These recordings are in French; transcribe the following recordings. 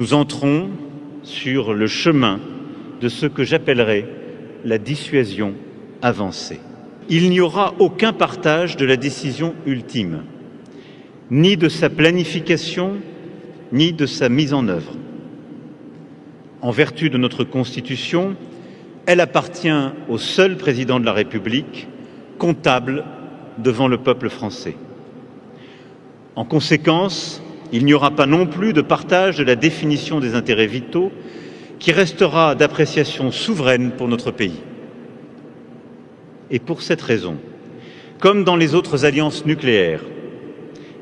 Nous entrons sur le chemin de ce que j'appellerais la dissuasion avancée. Il n'y aura aucun partage de la décision ultime, ni de sa planification, ni de sa mise en œuvre. En vertu de notre Constitution, elle appartient au seul président de la République, comptable devant le peuple français. En conséquence, il n'y aura pas non plus de partage de la définition des intérêts vitaux qui restera d'appréciation souveraine pour notre pays. Et pour cette raison, comme dans les autres alliances nucléaires,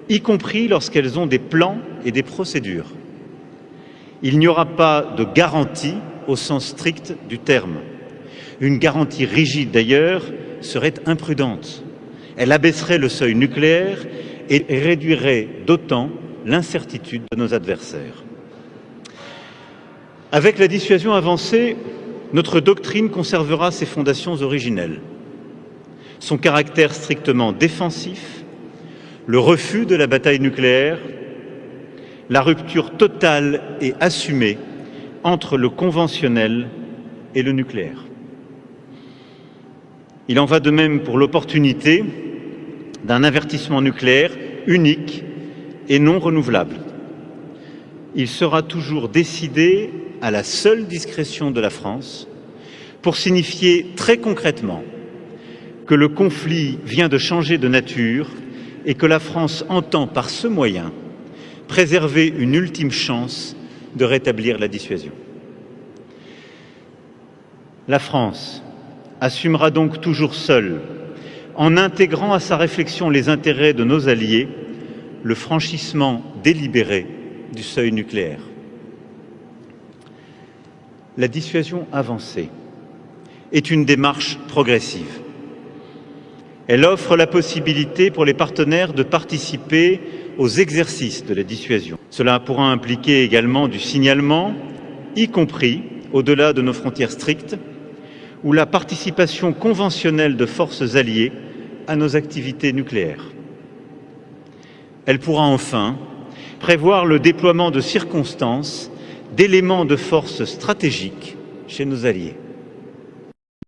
y compris lorsqu'elles ont des plans et des procédures, il n'y aura pas de garantie au sens strict du terme. Une garantie rigide, d'ailleurs, serait imprudente. Elle abaisserait le seuil nucléaire et réduirait d'autant l'incertitude de nos adversaires. Avec la dissuasion avancée, notre doctrine conservera ses fondations originelles, son caractère strictement défensif, le refus de la bataille nucléaire, la rupture totale et assumée entre le conventionnel et le nucléaire. Il en va de même pour l'opportunité d'un avertissement nucléaire unique et non renouvelable. Il sera toujours décidé à la seule discrétion de la France pour signifier très concrètement que le conflit vient de changer de nature et que la France entend par ce moyen préserver une ultime chance de rétablir la dissuasion. La France assumera donc toujours seule, en intégrant à sa réflexion les intérêts de nos alliés, le franchissement délibéré du seuil nucléaire. La dissuasion avancée est une démarche progressive. Elle offre la possibilité pour les partenaires de participer aux exercices de la dissuasion. Cela pourra impliquer également du signalement, y compris au-delà de nos frontières strictes, ou la participation conventionnelle de forces alliées à nos activités nucléaires. Elle pourra enfin prévoir le déploiement de circonstances, d'éléments de force stratégiques chez nos alliés.